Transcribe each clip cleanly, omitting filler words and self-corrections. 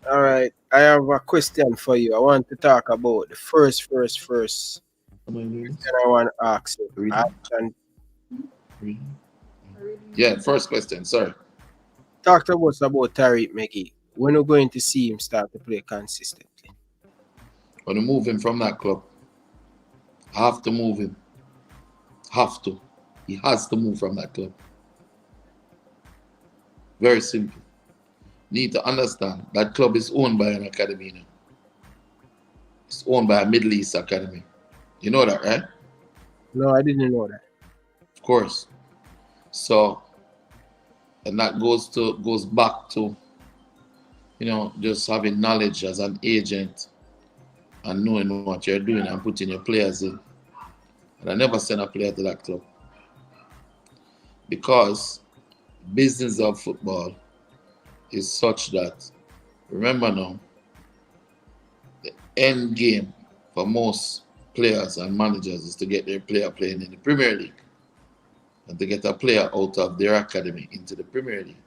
All right. I have a question for you. I want to talk about the first Am I doing this? question I want to ask you. Reading? Reading? Yeah, first question. Sorry. Talk to us about Tyreek Magee. When are we going to see him start to play consistently? Want to move him from that club. Have to move him. Have to. He has to move from that club. Very simple. Need to understand that club is owned by an academy now. It's owned by a Middle East academy. You know that, right? No, I didn't know that. Of course. So, and that goes back to, just having knowledge as an agent and knowing what you're doing and putting your players in. And I never send a player to that club because business of football is such that, remember now, the end game for most players and managers is to get their player playing in the Premier League and to get a player out of their academy into the Premier League.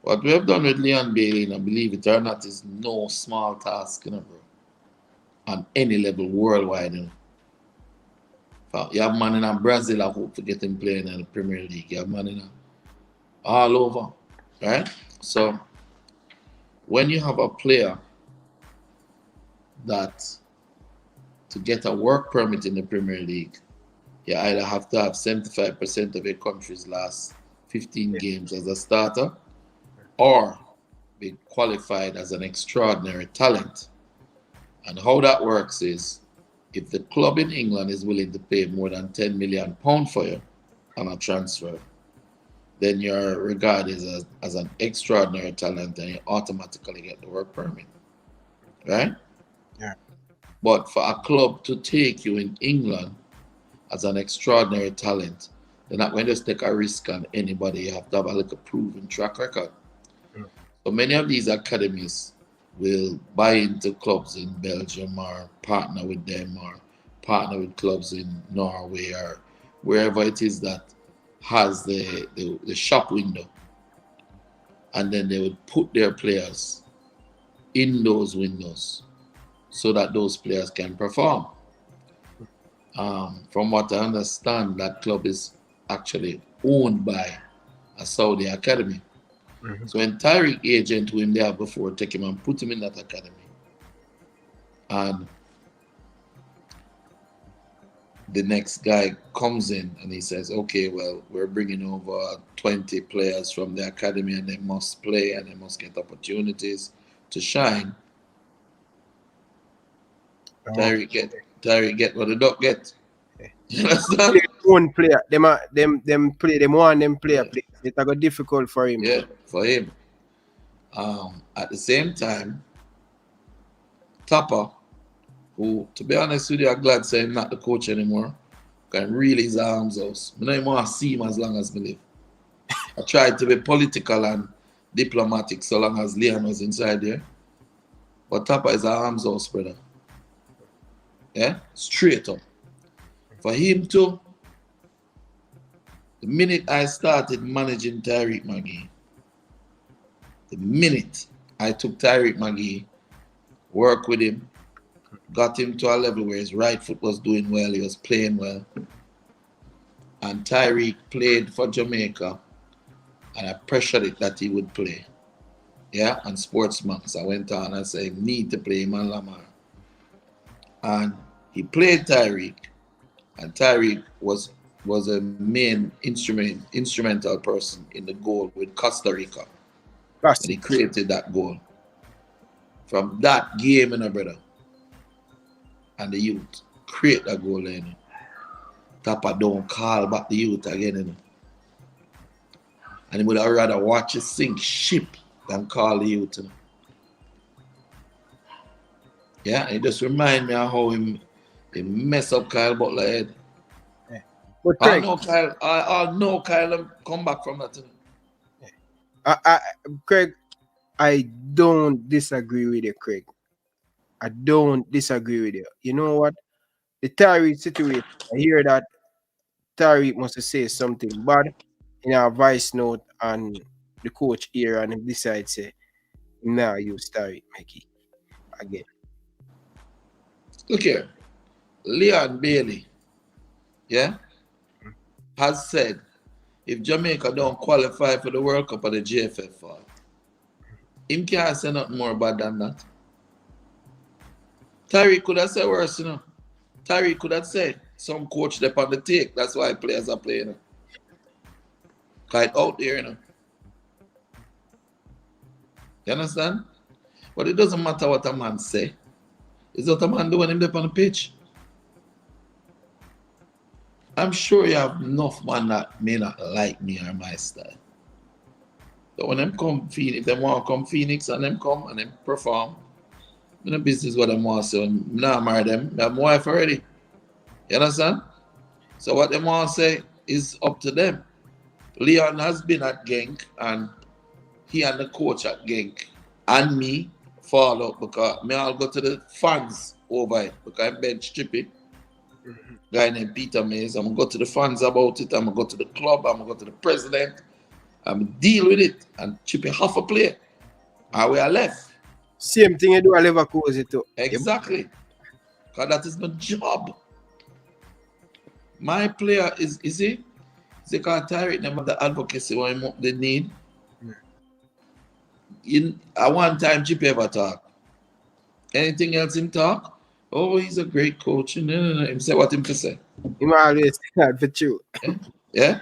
What we have done with Leon Bailey, and I believe it or not, is no small task, bro, on any level worldwide. You have man in Brazil, I hope to get him playing in the Premier League. You have man in all over, right? So when you have a player that to get a work permit in the Premier League, you either have to have 75% of your country's last 15 games as a starter or be qualified as an extraordinary talent. And how that works is if the club in England is willing to pay more than £10 million for you on a transfer, then you're regarded as an extraordinary talent and you automatically get the work permit. Right? Yeah. But for a club to take you in England as an extraordinary talent, they're not going to just take a risk on anybody. You have to have a little proven track record. Mm. So many of these academies will buy into clubs in Belgium or partner with them or partner with clubs in Norway or wherever it is that has the shop window. And then they would put their players in those windows so that those players can perform. From what I understand, that club is actually owned by a Saudi academy. Mm-hmm. So when Tyreek agent who him there before take him and put him in that academy, and the next guy comes in and he says, okay, well, we're bringing over 20 players from the academy and they must play and they must get opportunities to shine. Tyreek get what the duck get. You understand? One player, them play them one them player play. It's a got difficult for him. Yeah, for him. At the same time, Tappa, who, to be honest with you, I'm glad saying not the coach anymore, can reel his arms out. I don't even want to see him as long as I live. I tried to be political and diplomatic so long as Leon was inside there. But Tappa is an arms out, brother. Yeah? Straight up. For him too, the minute I started managing Tyreek Magee, the minute I took Tyreek Magee, worked with him, got him to a level where his right foot was doing well, he was playing well. And Tyreek played for Jamaica, and I pressured it that he would play. Yeah, and Sportsman. So I went on and said, need to play him and Lamar. And he played Tyreek, and Tyreek was a main instrumental person in the goal with Costa Rica. And he created that goal. From that game, brother, and the youth create that goal, Tappa don't call back the youth again, and he would have rather watch it sink ship than call the youth. Yeah, and it just remind me of how he mess up Kyle Butler head. Yeah. But Craig, I know Kyle come back from that. Craig, I don't disagree with you, Craig. I don't disagree with you. You know what? The Tyreek situation, I hear that Tyreek must say something bad in a voice note and the coach here and he decides say Now you Tyreek Magee again. Look here. Leon Bailey, yeah, has said if Jamaica don't qualify for the World Cup or the JFF fall, him can't say nothing more bad than that. Tyreek could have said worse, you know. Tyreek could have said some coach they on the take. That's why players are playing. You know. Quite out there, you know. You understand? But it doesn't matter what a man say. It's what a man do when him on the pitch. I'm sure you have enough man that may not like me or my style. But when them come Phoenix, if they want to come Phoenix and them come and them perform, in the business what them want to say. I'm not marry them. I have my wife already. You understand? So what they want to say is up to them. Leon has been at Genk and he and the coach at Genk and me fall out because me I'll go to the fans over it because I'm bench trippy. Guy named Peter Mays. I'm gonna go to the fans about it. I'm gonna go to the club. I'm gonna go to the president. I'm gonna deal with it and Chippy half a play. And we are left. Same thing you do at Liverpool too. Exactly. Because that is my job. My player is he? They call Tyreek them the advocacy when they need. At one time Chippy ever talk. Anything else him talk? Oh, he's a great coach. No. Him say what him to say. Him always stand for you. Yeah?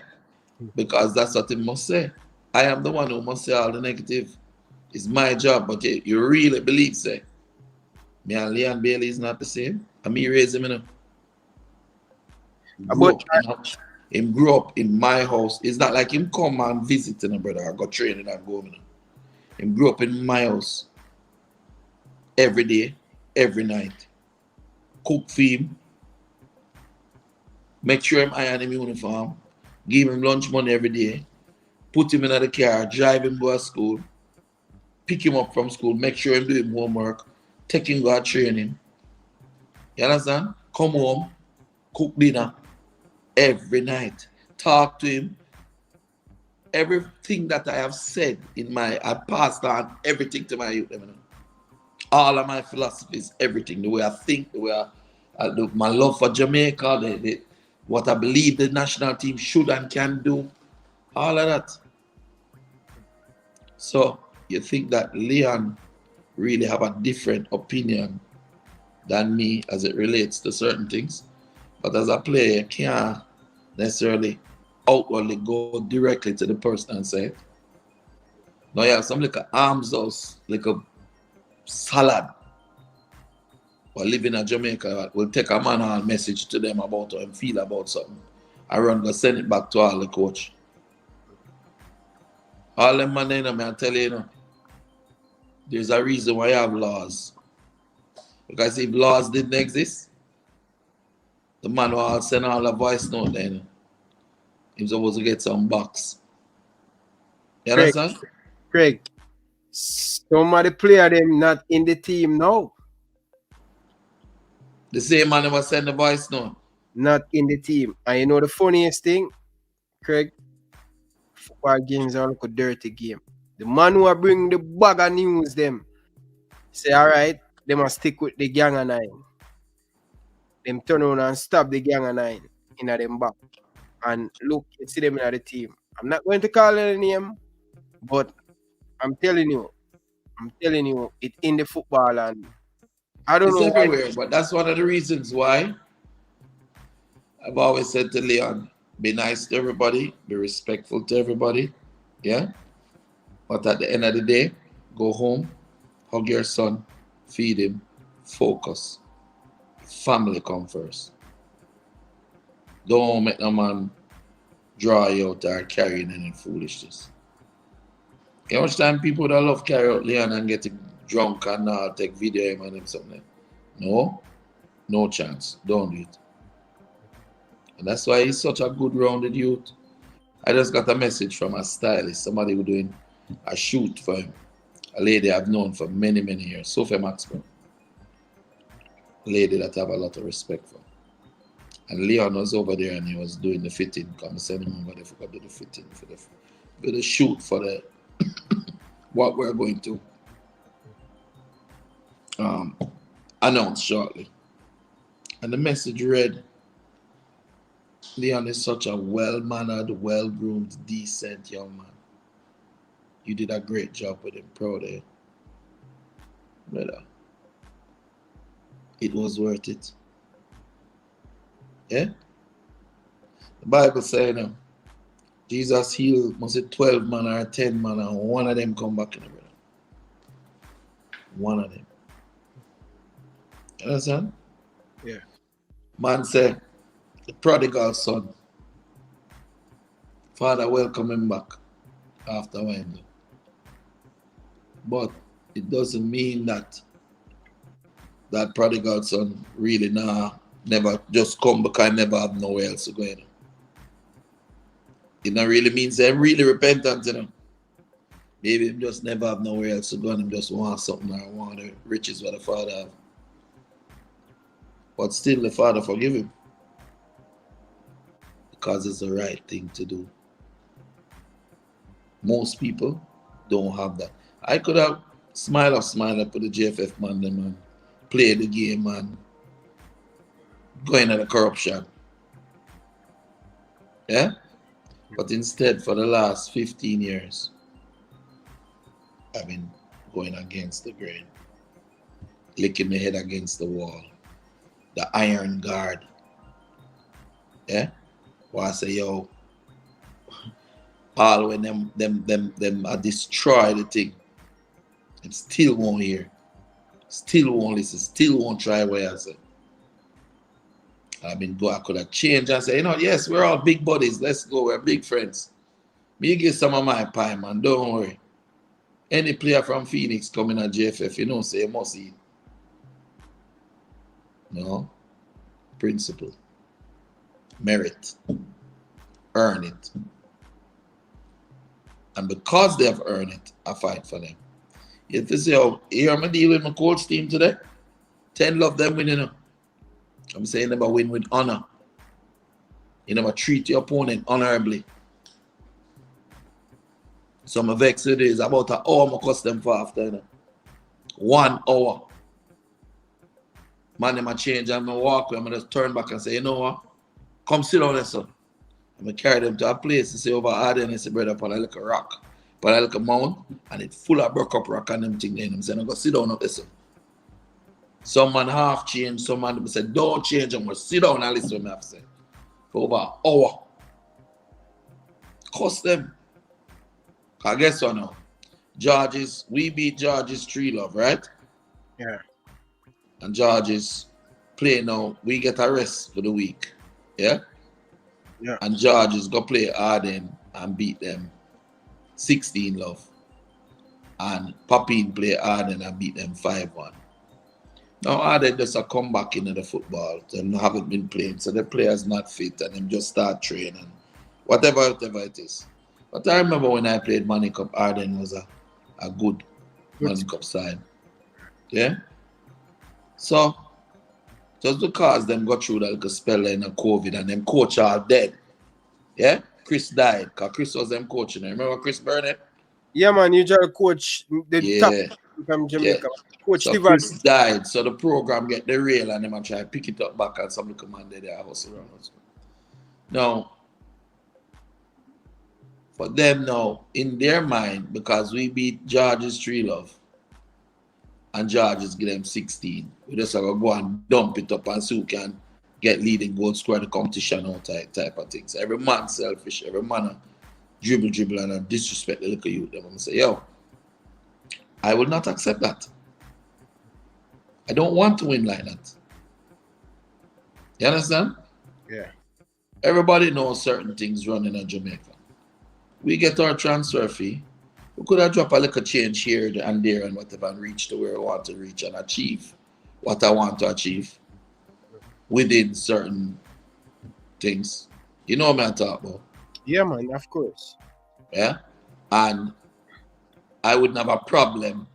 Because that's what he must say. I am the one who must say all the negative. It's my job, but you really believe, say. Me and Leon Bailey is not the same. And me raise him, you know. Him grew up in my house. It's not like him come and visit, you know, brother. I got training and go, you know. Him grew up in my house. Every day, every night. Cook for him. Make sure him iron him uniform. Give him lunch money every day. Put him in the car. Drive him to school. Pick him up from school. Make sure him do him homework. Take him go training. You understand? Come home. Cook dinner. Every night. Talk to him. Everything that I have said I passed on everything to my youth. All of my philosophies, everything, the way I think, the way my love for Jamaica, what I believe the national team should and can do, all of that. So you think that Leon really have a different opinion than me as it relates to certain things, but as a player, you can't necessarily outwardly go directly to the person and say it. Now you have some like a arms house, like a salad. Or living in Jamaica, will take a man and message to them about how they feel about something. I run go send it back to all the coach. All them man, I tell you, you know, there's a reason why you have laws. Because if laws didn't exist, the man will send all the voice note then. He's supposed to get some box. You understand? Craig, some of the player them not in the team now. The same man never send the voice note. Not in the team. And you know the funniest thing, Craig? Football games are like a dirty game. The man who are bring the bag of news them say, all right, they must stick with the gang of nine. Them turn around and stop the gang of nine in them back. And look, you see them in the team. I'm not going to call any name, but I'm telling you, it's in the football and I don't know. It's everywhere, but that's one of the reasons why I've always said to Leon, be nice to everybody, be respectful to everybody, yeah? But at the end of the day, go home, hug your son, feed him, focus. Family come first. Don't make no man draw you out or carry in any foolishness. You know how much time people that love carry out Leon and get drunk and take video him and something? No chance. Don't do it. And that's why he's such a good rounded youth. I just got a message from a stylist, somebody who doing a shoot for him. A lady I've known for many, many years, Sophia Maxwell. A lady that I have a lot of respect for. And Leon was over there and he was doing the fitting. Come send him over there for do the fitting for the shoot for the what we're going to. announced shortly. And the message read, Leon is such a well-mannered, well-groomed, decent young man. You did a great job with him. Proud of you. Brother, it was worth it. Yeah? The Bible says, Jesus healed, must say 12 man or 10 man, and one of them come back in the brother. One of them. You understand? Yeah. Man said, the prodigal son, Father welcome him back after winding. But it doesn't mean that that prodigal son really never just come because I never have nowhere else to go. It not really means they're really repentant, Maybe him just never have nowhere else to go and him just want something or want the riches what the father have. But still the father forgive him. Because it's the right thing to do. Most people don't have that. I could have smile up with the JFF man, play the game, man, go into the corruption. Yeah? But instead, for the last 15 years, I've been going against the grain, licking my head against the wall, the iron guard. Yeah? Where I say, yo, all when them destroy the thing, and still won't hear, still won't listen, still won't try what I say. I could have changed and say, yes, we're all big buddies. Let's go. We're big friends. Me give some of my pie, man. Don't worry. Any player from Phoenix coming at JFF, say you must eat. No. Principle. Merit. Earn it. And because they have earned it, I fight for them. You have to say, here I'm dealing with my coach team today. 10 love them winning. I'm saying never win with honor. You never treat your opponent honorably. So my vex today is about an hour I cost them for after. 1 hour. Man, them change and I walk away. I'm just turn back and say, you know what? Come sit down there, son. I'm going to carry them to a place to say over Arden and say, brother, upon a little rock, upon a little mount, and it's full of broke up rock and them thing there. I'm saying, I'm going to sit down up there, son. Some man half change, some man say, don't change, I'm going to sit down and listen to what I have to say. For over an hour. Cost them. I guess so now. We beat George's 3-love, right? Yeah. And George's play now, we get a rest for the week. Yeah? Yeah. And George's go play Arden and beat them 16-love. And Papine play Arden and beat them 5-1. Now Arden just a come back into the football. They haven't been playing, so the players not fit and them just start training. Whatever it is. But I remember when I played Money Cup, Arden was a good Money Cup side. Yeah? So, just because them got through that little spell in COVID and them coach are dead. Yeah? Chris died because Chris was them coaching. Remember Chris Burnett? Yeah, man, you just coach the top from Jamaica. Yeah. Coach so Chris died, so the program get the rail and them try to pick it up back and some little man there hustle around us. Now, for them now, in their mind, because we beat George's 3-love and George's give them 16, we just have to go and dump it up and so we can get leading goal score the competition or type of things. Every man selfish, every man dribble and disrespect the little youth. Them and say, yo, I will not accept that. I don't want to win like that. You understand? Yeah. Everybody knows certain things running in Jamaica. We get our transfer fee. We could have dropped a little change here and there and whatever and reach to where I want to reach and achieve what I want to achieve within certain things. You know what I'm talking about? Yeah, man, of course. Yeah? And I wouldn't have a problem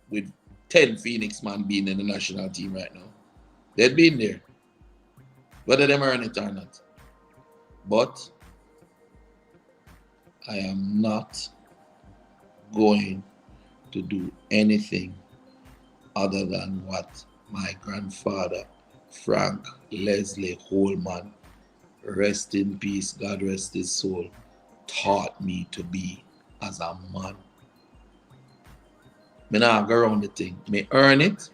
with 10 Phoenix man being in the national team right now. They'd be in there. Whether they earn it or not. But I am not going to do anything other than what my grandfather, Frank Leslie Holman, rest in peace, God rest his soul, taught me to be as a man. Me not go around the thing. Me earn it.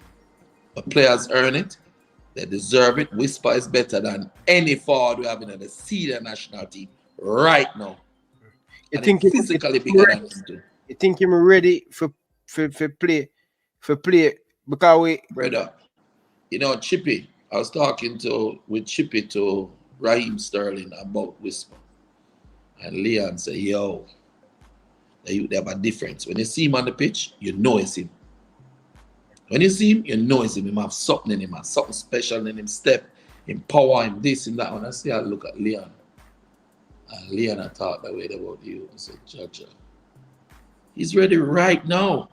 The players earn it. They deserve it. Whisper is better than any forward we have in the senior national team right now. You And think physically bigger than him too. You think him ready for play because we Brother, you know Chippy, I was talking with Chippy to Raheem Sterling about Whisper. And Leon said, yo, they have a difference. When you see him on the pitch, you know it's him. When you see him, you know it's him. He have something in him, something special in him, step, him power, him this and that. When I see I look at Leon, and Leon I thought that way about you. I said, Judge, he's ready right now.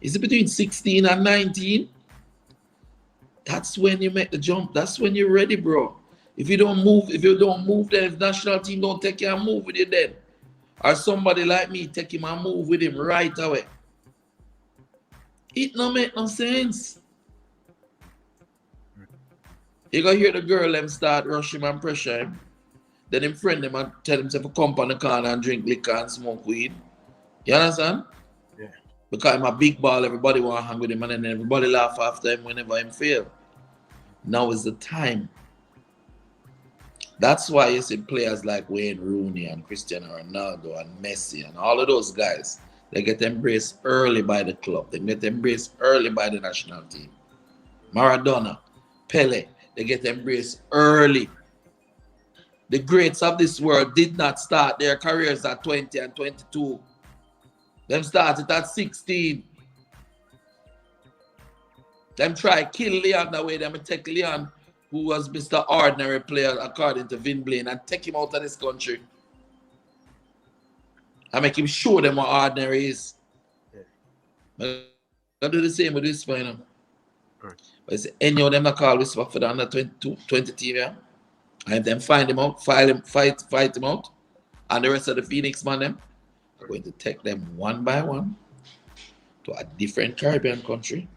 Is it between 16 and 19? That's when you make the jump. That's when you're ready, bro. If you don't move, then if the national team don't take you and move with you then. Or somebody like me take him and move with him right away. It don't make no sense. You gonna hear the girl them start rush him and pressure him. Then him friend them and tell him to come on the corner and drink liquor and smoke weed. You understand? Yeah. Because I'm a big ball, everybody want to hang with him and then everybody laugh after him whenever him fail. Now is the time. That's why you see players like Wayne Rooney and Cristiano Ronaldo and Messi and all of those guys, they get embraced early by the club. They get embraced early by the national team. Maradona, Pele, they get embraced early. The greats of this world did not start their careers at 20 and 22. Them started at 16. Them try kill Leon that way. Them take Leon, who was Mr. Ordinary player according to Vin Blaine, and take him out of this country. I make him show them what ordinary is. Yeah. I do the same with Whisper, you know. Right. But it's any of them I call Whisper for the under 20 team, yeah. And if them find him out, fight him out, and the rest of the Phoenix man them, I'm going to take them one by one to a different Caribbean country.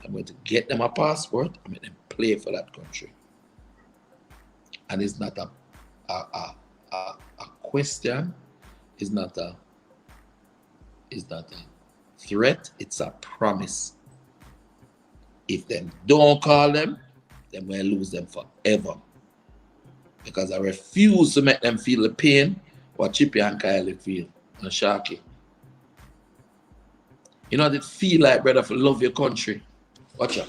I'm going to get them a passport and make them play for that country. And it's not a question, it's not a threat, it's a promise. If them don't call them, then we'll lose them forever. Because I refuse to make them feel the pain what Chippy and Kylie feel and Sharky. You know, they feel like, brother, for love your country. Watch out.